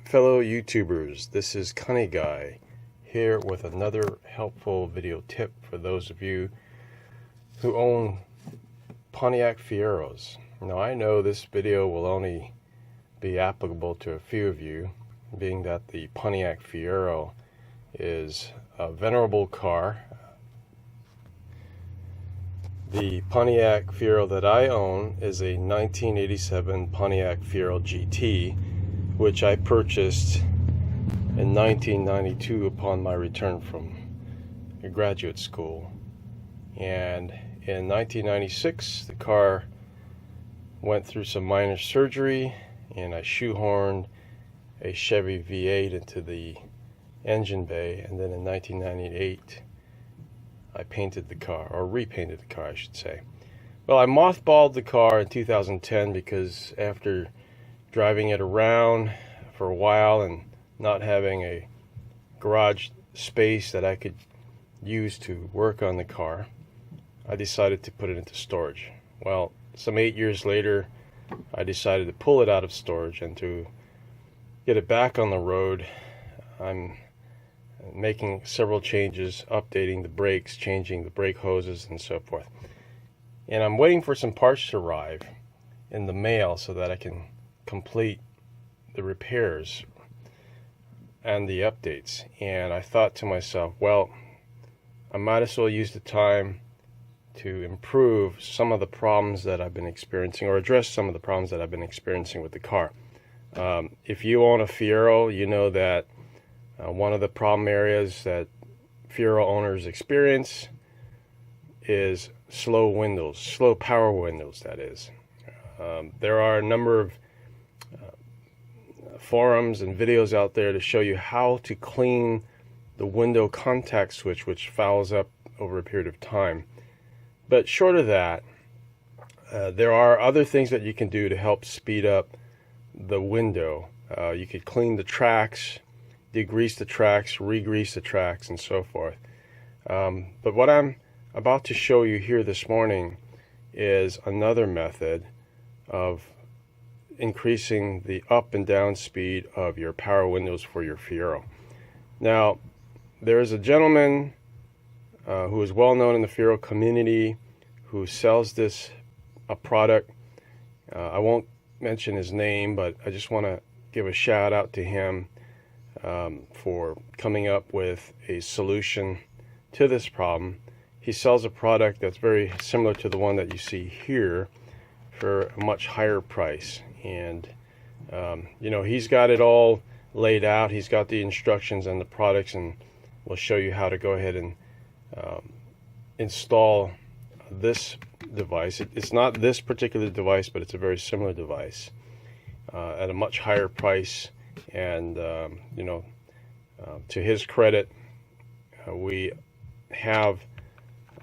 fellow YouTubers? This is Cunny Guy here with another helpful video tip for those of you who own Pontiac Fieros. Now I know this video will only be applicable to a few of you, being that the Pontiac Fiero is a venerable car. The Pontiac Fiero that I own is a 1987 Pontiac Fiero GT, which I purchased in 1992 upon my return from graduate school. And in 1996 the car went through some minor surgery and I shoehorned a Chevy V8 into the engine bay, and then in 1998 I painted the car, or repainted the car I should say. Well, I mothballed the car in 2010 because after driving it around for a while and not having a garage space that I could use to work on the car, I decided to put it into storage. Well, some 8 years later I decided to pull it out of storage and to get it back on the road. I'm making several changes, updating the brakes, changing the brake hoses and so forth. And I'm waiting for some parts to arrive in the mail so that I can complete the repairs and the updates. And I thought to myself, well, I might as well use the time to improve some of the problems that I've been experiencing, or address some of the problems that I've been experiencing with the car. If you own a Fiero, you know that one of the problem areas that Fiero owners experience is slow windows, slow power windows, that is. There are a number of forums and videos out there to show you how to clean the window contact switch, which fouls up over a period of time. But short of that, there are other things that you can do to help speed up the window. You could clean the tracks, degrease the tracks, re-grease the tracks, and so forth. But what I'm about to show you here this morning is another method of increasing the up and down speed of your power windows for your Fiero. Now, there is a gentleman who is well known in the Fiero community who sells this product. I won't mention his name, but I just want to give a shout out to him for coming up with a solution to this problem. He sells a product that's very similar to the one that you see here for a much higher price. And you know, he's got it all laid out. He's got the instructions and the products, and we'll show you how to go ahead and install this device. It's not this particular device, but it's a very similar device at a much higher price. And you know, to his credit, we have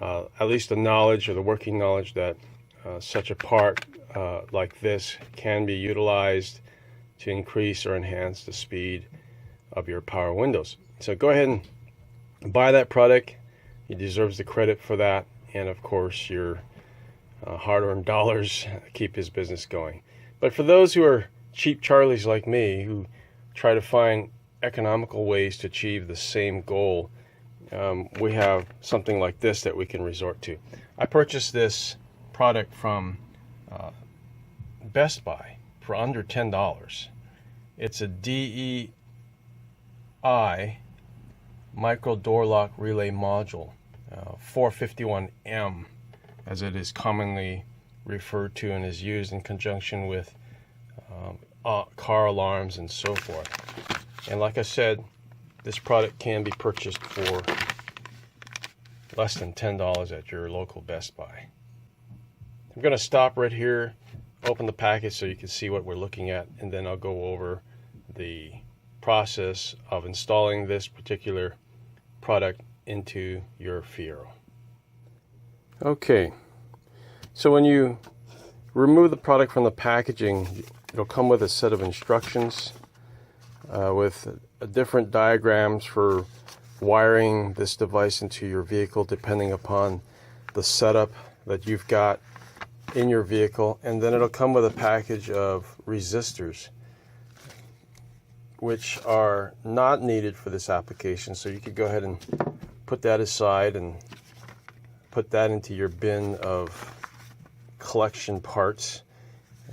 at least the knowledge, or the working knowledge, that such a part like this can be utilized to increase or enhance the speed of your power windows. So go ahead and buy that product. He deserves the credit for that, and of course your hard-earned dollars keep his business going. But for those who are cheap Charlies like me, who try to find economical ways to achieve the same goal, we have something like this that we can resort to. I purchased this product from Best Buy for under $10. It's a DEI micro door lock relay module, 451M as it is commonly referred to, and is used in conjunction with car alarms and so forth. And like I said, this product can be purchased for less than $10 at your local Best Buy. I'm going to stop right here, open the package so you can see what we're looking at, and then I'll go over the process of installing this particular product into your Fiero. Okay, so when you remove the product from the packaging, it'll come with a set of instructions with different diagrams for wiring this device into your vehicle depending upon the setup that you've got in your vehicle. And then it'll come with a package of resistors which are not needed for this application. So you could go ahead and put that aside and put that into your bin of collection parts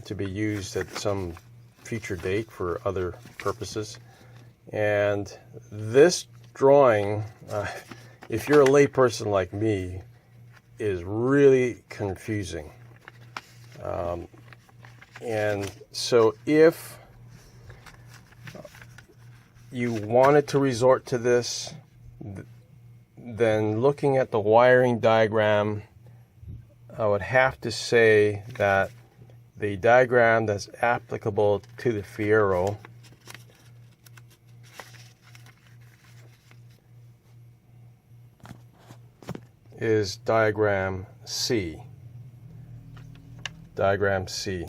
to be used at some future date for other purposes. And this drawing, if you're a layperson like me, is really confusing. And so if you wanted to resort to this, then looking at the wiring diagram, I would have to say that the diagram that's applicable to the Fiero is diagram C. Diagram C,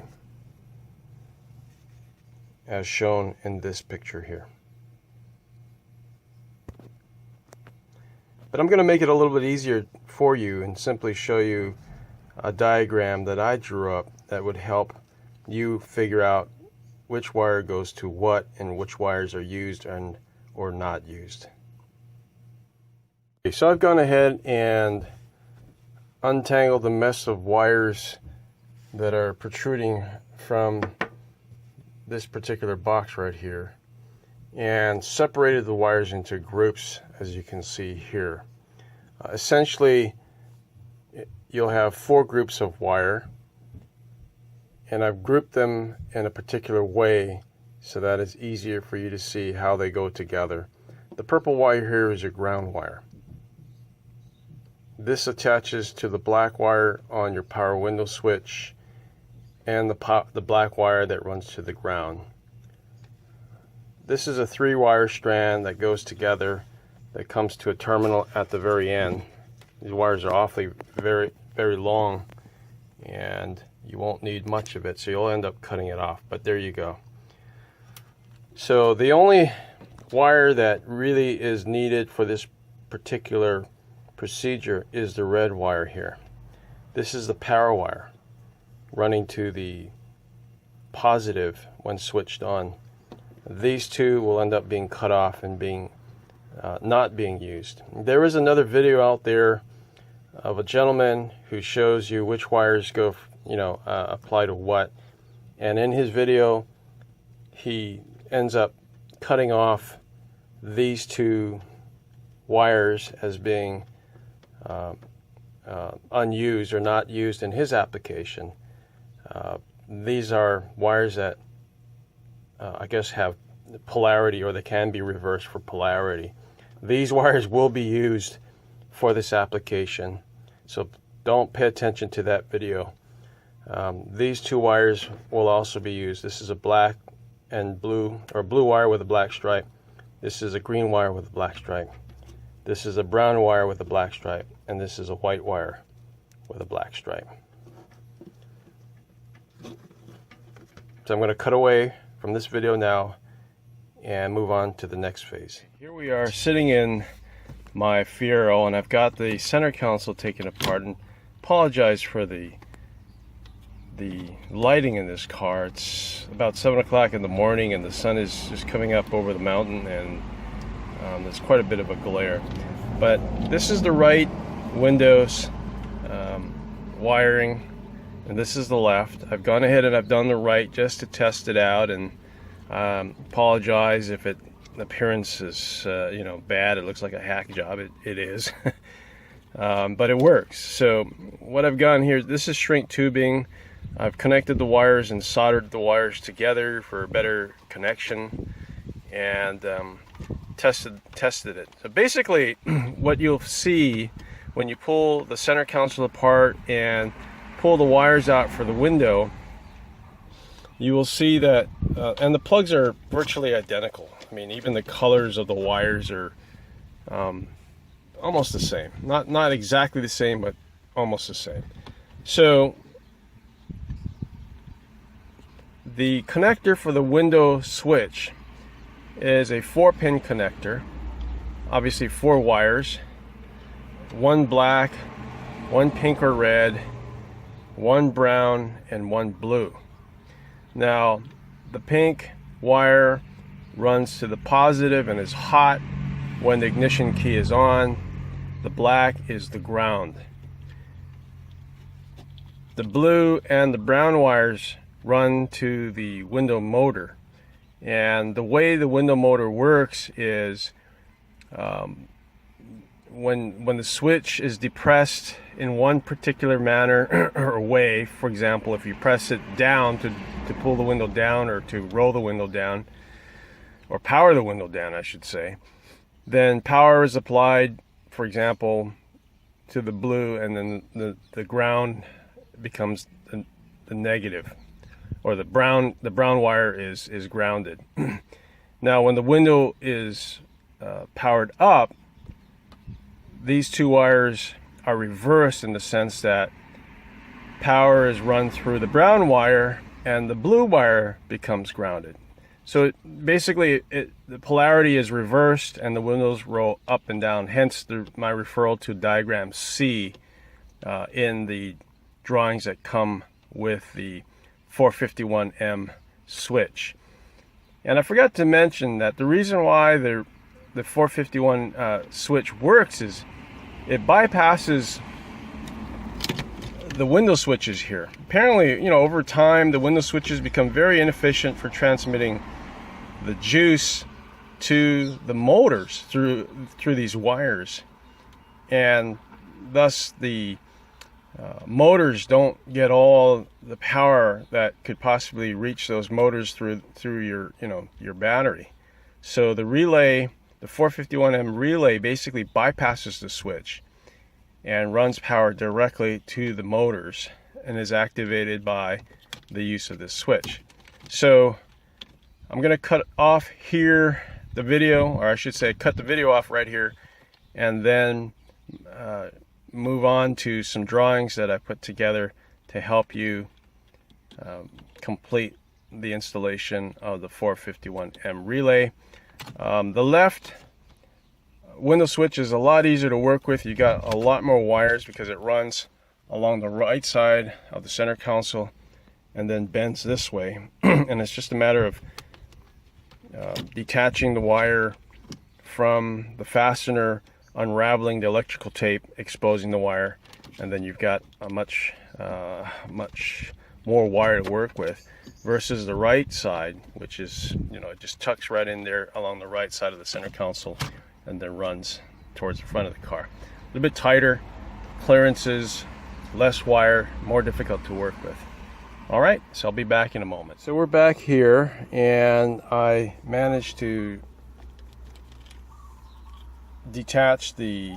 as shown in this picture here. But I'm going to make it a little bit easier for you and simply show you a diagram that I drew up that would help you figure out which wire goes to what and which wires are used and or not used. Okay, so I've gone ahead and untangled the mess of wires that are protruding from this particular box right here and separated the wires into groups, as you can see here. Essentially, you'll have 4 groups of wire, and I've grouped them in a particular way so that it's easier for you to see how they go together. The purple wire here is your ground wire. This attaches to the black wire on your power window switch and the black wire that runs to the ground. This is a 3-wire strand that goes together that comes to a terminal at the very end. These wires are awfully very long, and you won't need much of it, so you'll end up cutting it off, but there you go. So the only wire that really is needed for this particular procedure is the red wire here. This is the power wire running to the positive when switched on. These two will end up being cut off and being not being used. There is another video out there of a gentleman who shows you which wires go, apply to what, and in his video he ends up cutting off these 2 wires as being unused or not used in his application. These are wires that I guess have polarity, or they can be reversed for polarity. These wires will be used for this application, so don't pay attention to that video. These 2 wires will also be used. This is a black and blue, or blue wire with a black stripe. This is a green wire with a black stripe. This is a brown wire with a black stripe, and this is a white wire with a black stripe. So I'm going to cut away from this video now and move on to the next phase. Here we are sitting in my Fiero, and I've got the center console taken apart, and apologize for the lighting in this car. It's about 7 o'clock in the morning and the sun is just coming up over the mountain, and there's quite a bit of a glare. But this is the right Windows wiring, and this is the left. I've gone ahead and I've done the right just to test it out, and apologize if the appearance is bad. It looks like a hack job. It is. But it works. So what I've done here, this is shrink tubing. I've connected the wires and soldered the wires together for a better connection, and tested it. So basically what you'll see when you pull the center console apart and pull the wires out for the window, you will see that and the plugs are virtually identical. I mean, even the colors of the wires are almost the same. Not exactly the same, but almost the same. So the connector for the window switch is a 4-pin connector, obviously 4 wires, 1 black, 1 pink or red, 1 brown, and 1 blue. Now the pink wire runs to the positive and is hot when the ignition key is on. The black is the ground. The blue and the brown wires run to the window motor. And the way the window motor works is when the switch is depressed in one particular manner or way, for example, if you press it down to pull the window down or to roll the window down, or power the window down, I should say, then power is applied, for example, to the blue, and then the ground becomes the negative, or the brown wire is grounded. Now, when the window is powered up, these two wires are reversed in the sense that power is run through the brown wire and the blue wire becomes grounded. So basically the polarity is reversed and the windows roll up and down, hence my referral to diagram C in the drawings that come with the 451M switch. And I forgot to mention that the reason why the 451 switch works is it bypasses the window switches here. Apparently, over time the window switches become very inefficient for transmitting the juice to the motors through these wires, and thus the motors don't get all the power that could possibly reach those motors through your battery. So the relay, the 451M relay, basically bypasses the switch and runs power directly to the motors and is activated by the use of this switch. So I'm going to cut off here the video, or I should say cut the video off right here, and then move on to some drawings that I put together to help you complete the installation of the 451M relay. The left window switch is a lot easier to work with. You got a lot more wires because it runs along the right side of the center console and then bends this way. And it's just a matter of detaching the wire from the fastener, unraveling the electrical tape, exposing the wire, and then you've got a much more wire to work with, versus the right side, which is, it just tucks right in there along the right side of the center console and then runs towards the front of the car. A little bit tighter, clearances, less wire, more difficult to work with. All right, so I'll be back in a moment. So we're back here, and I managed to detach the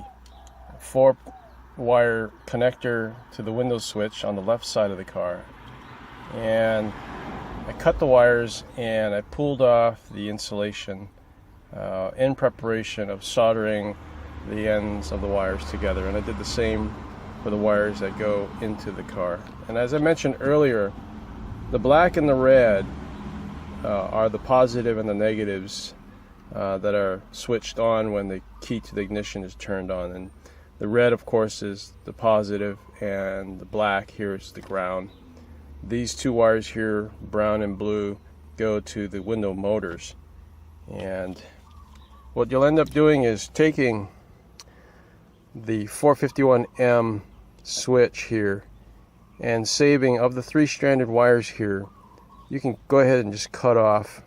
4-wire connector to the window switch on the left side of the car, and I cut the wires and I pulled off the insulation in preparation of soldering the ends of the wires together. And I did the same for the wires that go into the car. And as I mentioned earlier, the black and the red are the positive and the negatives that are switched on when the key to the ignition is turned on. And the red, of course, is the positive, and the black here is the ground. These two wires here, brown and blue, go to the window motors. And what you'll end up doing is taking the 451M switch here and saving, of the 3 stranded wires here, you can go ahead and just cut off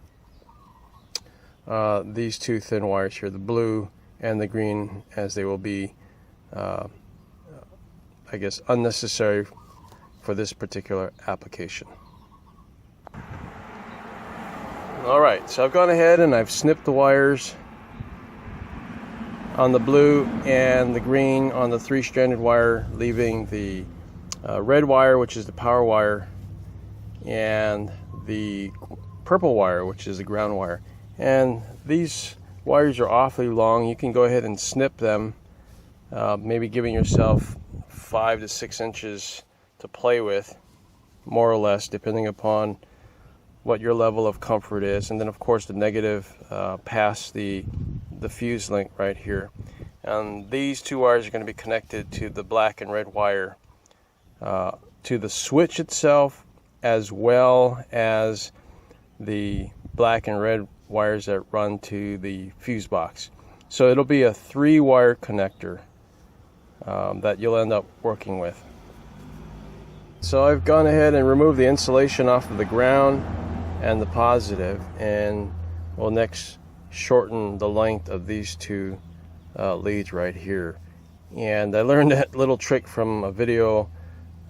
these 2 thin wires here, the blue and the green, as they will be I guess unnecessary for this particular application. Alright, so I've gone ahead and I've snipped the wires on the blue and the green on the 3-stranded wire, leaving the red wire, which is the power wire, and the purple wire, which is the ground wire. And these wires are awfully long. You can go ahead and snip them, maybe giving yourself 5 to 6 inches to play with, more or less, depending upon what your level of comfort is. And then, of course, the negative past the fuse link right here. And these 2 wires are going to be connected to the black and red wire, to the switch itself, as well as the black and red wires that run to the fuse box. So it'll be a 3-wire connector that you'll end up working with. So I've gone ahead and removed the insulation off of the ground and the positive, and we'll next shorten the length of these two leads right here. And I learned that little trick from a video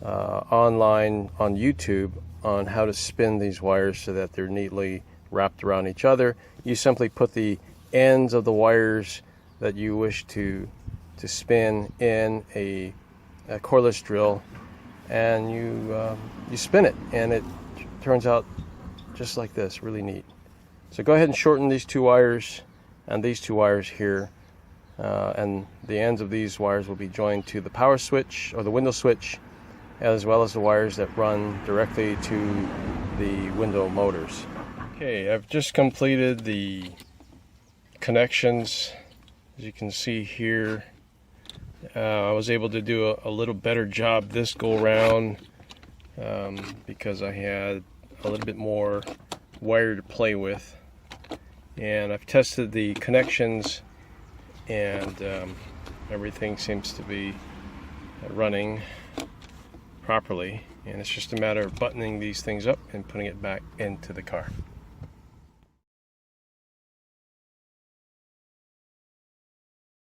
online on YouTube on how to spin these wires so that they're neatly wrapped around each other. You simply put the ends of the wires that you wish to spin in a cordless drill, and you spin it, and it turns out just like this, really neat. So go ahead and shorten these 2 wires and these 2 wires here, and the ends of these wires will be joined to the power switch or the window switch, as well as the wires that run directly to the window motors. Okay, I've just completed the connections. As you can see here, I was able to do a little better job this go around because I had a little bit more wire to play with, and I've tested the connections, and everything seems to be running properly, and it's just a matter of buttoning these things up and putting it back into the car.